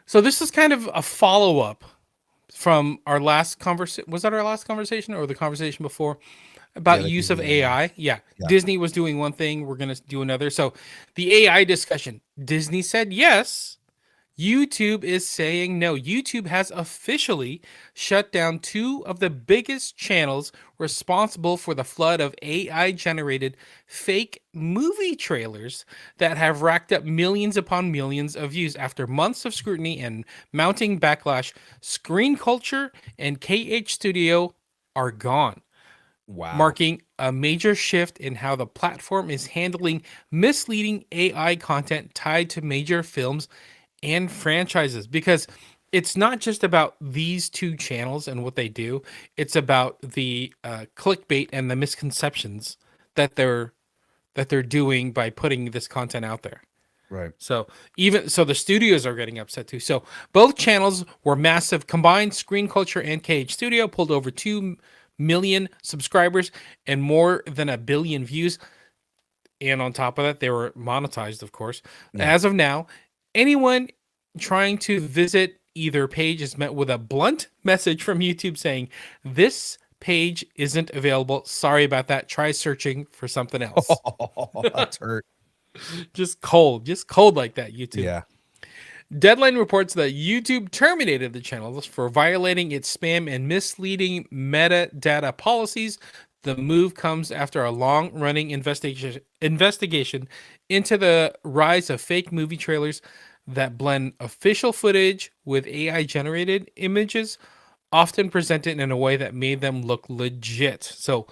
So this is kind of a follow up from our last conversation. Was that our last conversation or the conversation before Yeah, about the use of Disney AI. AI? Yeah, Yeah. Disney was doing one thing. We're gonna do another. So the AI discussion. Disney said yes. YouTube is saying no. YouTube has officially shut down two of the biggest channels responsible for the flood of AI generated fake movie trailers that have racked up millions upon millions of views after months of scrutiny and mounting backlash. Screen Culture and KH Studio are gone, Wow. marking a major shift in how the platform is handling misleading AI content tied to major films and franchises, because it's not just about these two channels and what they do. It's about the clickbait and the misconceptions that they're doing by putting this content out there. Right. So even so, the studios are getting upset too. So both channels were massive. Combined, Screen Culture and KH Studio pulled over 2 million subscribers and more than a billion views. And on top of that, they were monetized, of course. Yeah. As of now, anyone trying to visit either page is met with a blunt message from YouTube saying, "This page isn't available. Sorry about that. Try searching for something else." That's hurt. Just cold like that, YouTube. Yeah. Deadline reports that YouTube terminated the channels for violating its spam and misleading metadata policies. The move comes after a long-running investigation into the rise of fake movie trailers that blend official footage with AI-generated images, often presented in a way that made them look legit. So,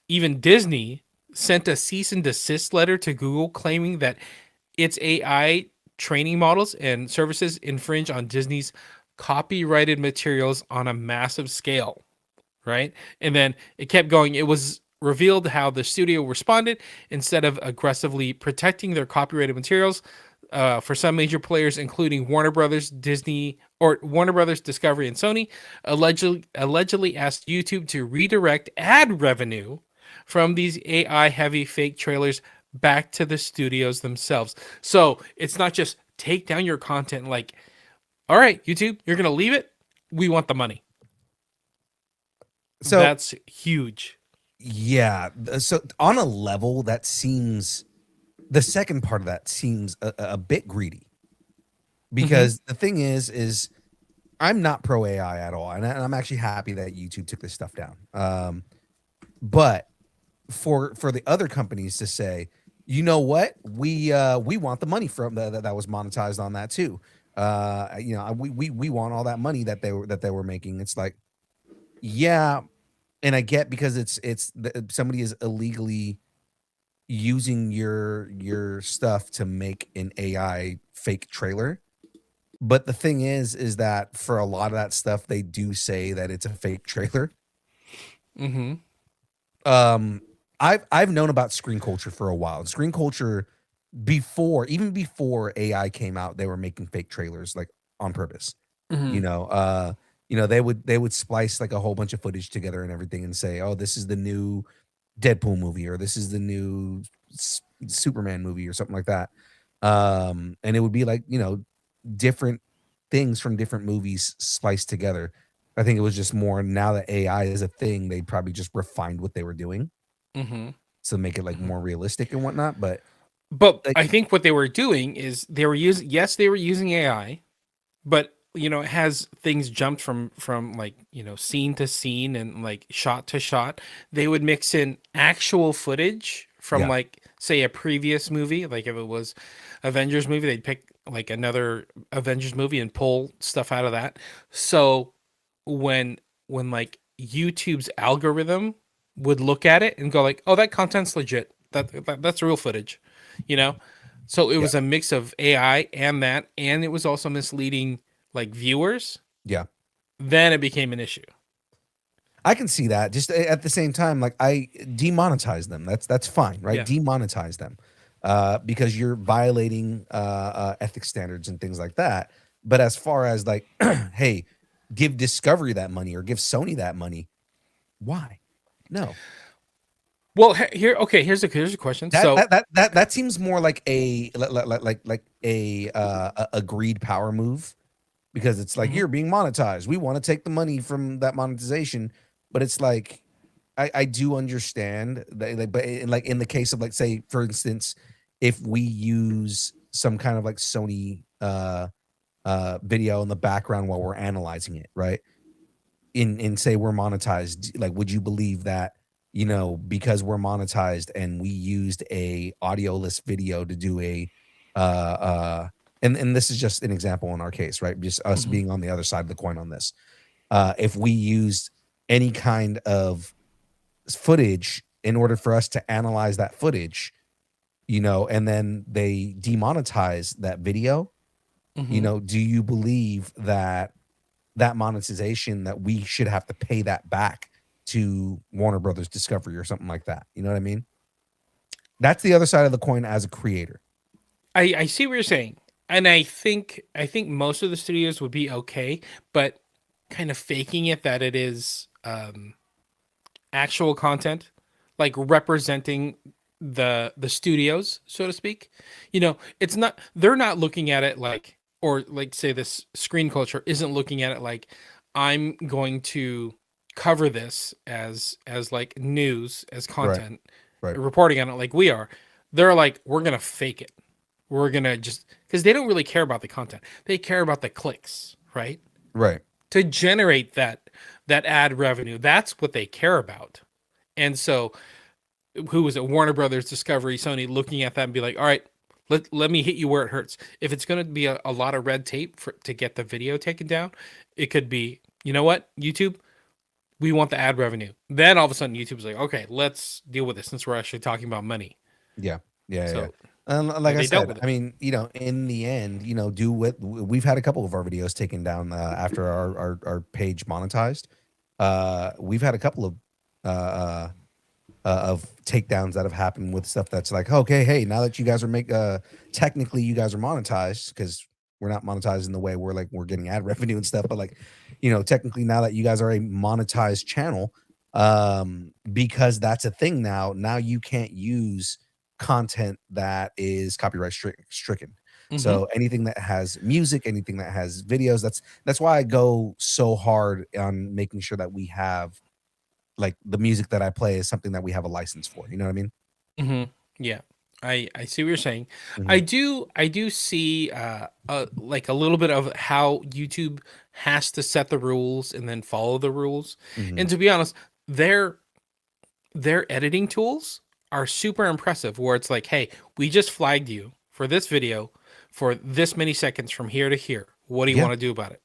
even Disney sent a cease and desist letter to Google claiming that its AI training models and services infringe on Disney's copyrighted materials on a massive scale, right? And then it kept going. It was revealed how the studio responded. Instead of aggressively protecting their copyrighted materials, for some major players, including Warner Brothers, Disney, or Warner Brothers, Discovery, and Sony, allegedly asked YouTube to redirect ad revenue from these AI heavy fake trailers back to the studios themselves. So it's not just take down your content like, all right, YouTube, you're going to leave it. We want the money. So That's huge. yeah. So on a level, that seems the second part of that seems a bit greedy Mm-hmm. because the thing is I'm not pro AI at all, and I'm actually happy that YouTube took this stuff down. But for the other companies to say, you know what, we want the money from that was monetized on that too. We want all that money that they were making. It's like, yeah, and I get because somebody is illegally using your stuff to make an AI fake trailer. But the thing is that for a lot of that stuff, they do say that it's a fake trailer. Mm-hmm. Um, I've known about screen culture for a while. Screen culture even before AI came out, they were making fake trailers like on purpose. Mm-hmm. You know, they would splice like a whole bunch of footage together and everything and say, "Oh, this is the new Deadpool movie or this is the new Superman movie or something like that." And it would be like, different things from different movies spliced together. I think it was just more now that AI is a thing, they probably just refined what they were doing Mm-hmm. to make it like Mm-hmm. more realistic and whatnot. But But like, I think what they were doing is they were using, yes, they were using AI, but it has things jumped from like, scene to scene and like shot to shot. They would mix in actual footage from yeah, like, say, a previous movie. Like if it was Avengers movie, they'd pick like another Avengers movie and pull stuff out of that. So when like YouTube's algorithm would look at it and go like, "Oh, that content's legit. That's real footage," you know. So it yeah, was a mix of AI and that, and it was also misleading like viewers. yeah. Then it became an issue. I can see that. Just at the same time, like I demonetize them. That's fine, right? Yeah. Demonetize them, because you're violating ethics standards and things like that. But as far as like, hey, give Discovery that money or give Sony that money, why? No, Well, here, okay. Here's a question. So, that seems more like a like a greed power move because it's like Mhm. you're being monetized. We want to take the money from that monetization, but it's like I do understand that, like, but like in the case of like say for instance, if we use some kind of like Sony video in the background while we're analyzing it, right? In say we're monetized, like would you believe that, because we're monetized and we used a audioless video to do a and this is just an example in our case, right? Just us Mhm. being on the other side of the coin on this. If we used any kind of footage in order for us to analyze that footage, and then they demonetize that video, Mhm. do you believe that that monetization that we should have to pay that back to Warner Brothers Discovery or something like that? You know what I mean? That's the other side of the coin as a creator. I see what you're saying, and I think most of the studios would be okay, but kind of faking it that it is actual content, like representing the studios, so to speak. It's not, they're not looking at it like, or like say this screen culture isn't looking at it like I'm going to cover this as like news, as Right. content, Right. reporting on it like we are. They're like, we're gonna fake it. We're gonna just, because they don't really care about the content. They care about the clicks, right? Right. To generate that ad revenue. That's what they care about. And so, who was it? Warner Brothers, Discovery, Sony, looking at that and be like, all right, let me hit you where it hurts. If it's going to be a lot of red tape to get the video taken down, it could be, you know what, YouTube, we want the ad revenue. Then all of a sudden, YouTube's like, okay, let's deal with this since we're actually talking about money. Yeah. Yeah. Yeah. So And like I they dealt said, with I it. mean, in the end, do what we've had a couple of our videos taken down after our page monetized. We've had a couple of takedowns that have happened with stuff that's like, okay, hey, now that you guys are technically you guys are monetized, because we're not monetized in the way we're getting ad revenue and stuff, but like, technically now that you guys are a monetized channel, because that's a thing now you can't use content that is copyright stricken. Hmm. So anything that has music, anything that has videos, that's why I go so hard on making sure that we have, like, the music that I play is something that we have a license for. You know what I mean? Hmm. Yeah. I see what you're saying. Mhm, I do see like a little bit of how YouTube has to set the rules and then follow the rules. mhm. And to be honest, their their editing tools are super impressive where it's like, hey, we just flagged you for this video for this many seconds from here to here. What do you Yeah, want to do about it?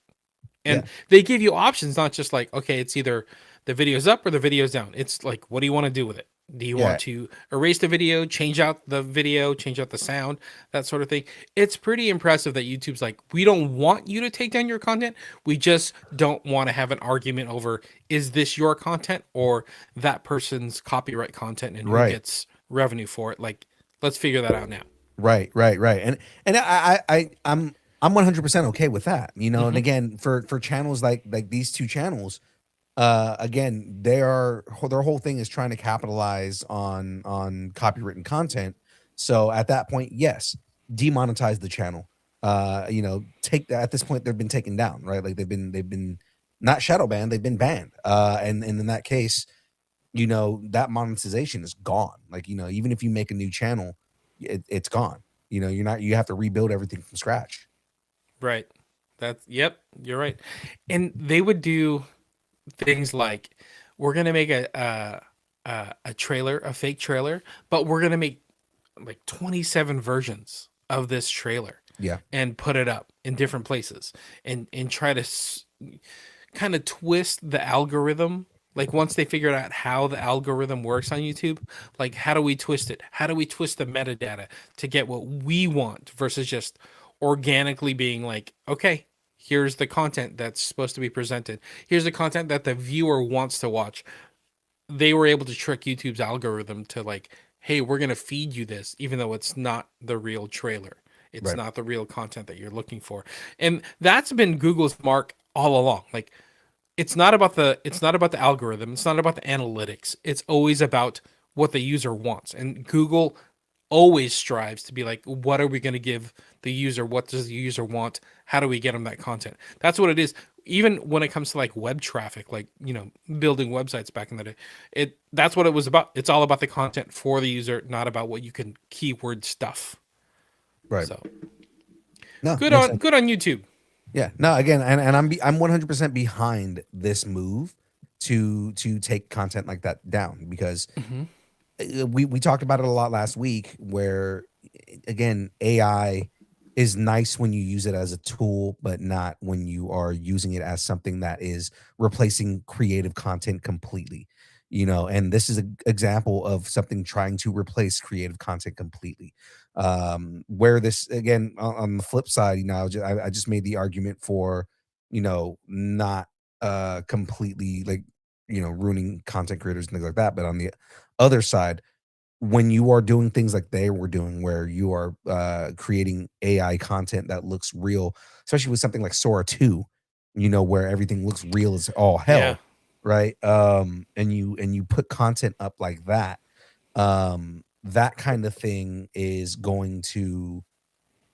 yeah, And they give you options, not just like, okay, it's either the video's up or the video's down. It's like, what do you want to do with it? Do you want yeah, to erase the video, change out the video, change out the sound, that sort of thing? It's pretty impressive that YouTube's like, we don't want you to take down your content. We just don't want to have an argument over, is this your content or that person's copyright content and who right, gets revenue for it? Like, let's figure that out now. right. And I'm 100% okay with that. And Hmm. again, for channels like these two channels, again, their whole thing is trying to capitalize on copywritten content. So at that point, yes, demonetize the channel. Take that. At this point, they've been taken down, right? Like they've been not shadow banned, they've been banned. And in that case, that monetization is gone. Like, even if you make a new channel, it's gone. You have to rebuild everything from scratch. Right. That's, yep, you're right. And they would do things like, we're gonna make a trailer, a fake trailer, but we're gonna make like 27 versions of this trailer Yeah. and put it up in different places and try to kind of twist the algorithm. Like once they figured out how the algorithm works on YouTube, like how do we twist it? How do we twist the metadata to get what we want versus just organically being like, okay, here's the content that's supposed to be presented. Here's the content that the viewer wants to watch. They were able to trick YouTube's algorithm to like, hey, we're gonna feed you this, even though it's not the real trailer. It's Right. not the real content that you're looking for. And that's been Google's mark all along. Like it's not about the algorithm, it's not about the analytics. It's always about what the user wants. And Google always strives to be like, what are we going to give the user? What does the user want? How do we get them that content? That's what it is. Even when it comes to like web traffic, like, you know, building websites back in the day, that's what it was about. It's all about the content for the user, not about what you can keyword stuff. Right. So No, makes sense. good on YouTube. Yeah. No, again, and I'm 100% behind this move to take content like that down, because Hmm. we talked about it a lot last week, where again, AI is nice when you use it as a tool, but not when you are using it as something that is replacing creative content completely. You know, and this is an example of something trying to replace creative content completely. Where this, again, on the flip side, you know, I just made the argument for, you know, not completely, like, you know, ruining content creators and things like that. But on the other side, when you are doing things like they were doing, where you are creating AI content that looks real, especially with something like Sora 2, you know, where everything looks real as all Yeah. hell, right? And you put content up like that, that kind of thing is going to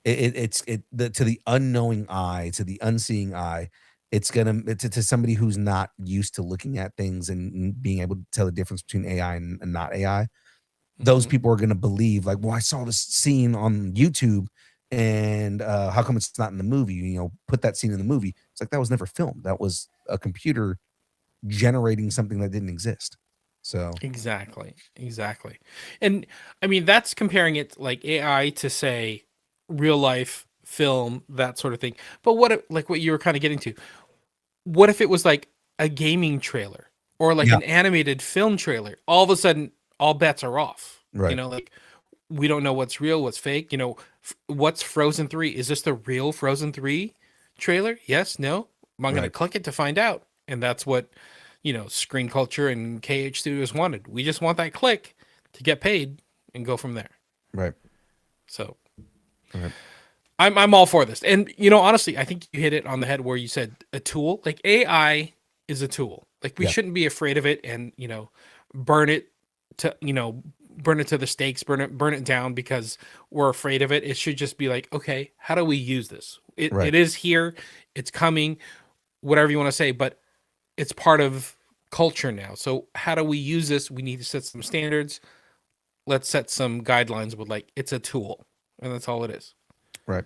to the unknowing eye, to the unseeing eye, it's gonna to somebody who's not used to looking at things and being able to tell the difference between AI and not AI. Those Hmm. people are gonna believe, like, well, I saw this scene on YouTube, and how come it's not in the movie? You know, put that scene in the movie. It's like, that was never filmed. That was a computer generating something that didn't exist. So Exactly. Exactly. And I mean, that's comparing it like AI to say real life film, that sort of thing. But like what you were kind of getting to, what if it was like a gaming trailer or like yeah, an animated film trailer? All of a sudden, all bets are off. You right, know, like we don't know what's real, what's fake. You know, what's Frozen 3? Is this the real Frozen 3 trailer? Yes, no. I'm going to right, click it to find out. And that's what, you know, Screen Culture and KH Studios wanted. We just want that click to get paid and go from there. right, So right. I'm all for this. And you know, honestly, I think you hit it on the head where you said a tool. Like AI is a tool. Like we Yeah, shouldn't be afraid of it and, you know, burn it to, you know, burn it to the stakes, burn it down because we're afraid of it. It should just be like, okay, how do we use this? right, It is here, it's coming, whatever you want to say, but it's part of culture now. So how do we use this? We need to set some standards. Let's set some guidelines with like it's a tool. And that's all it is. right.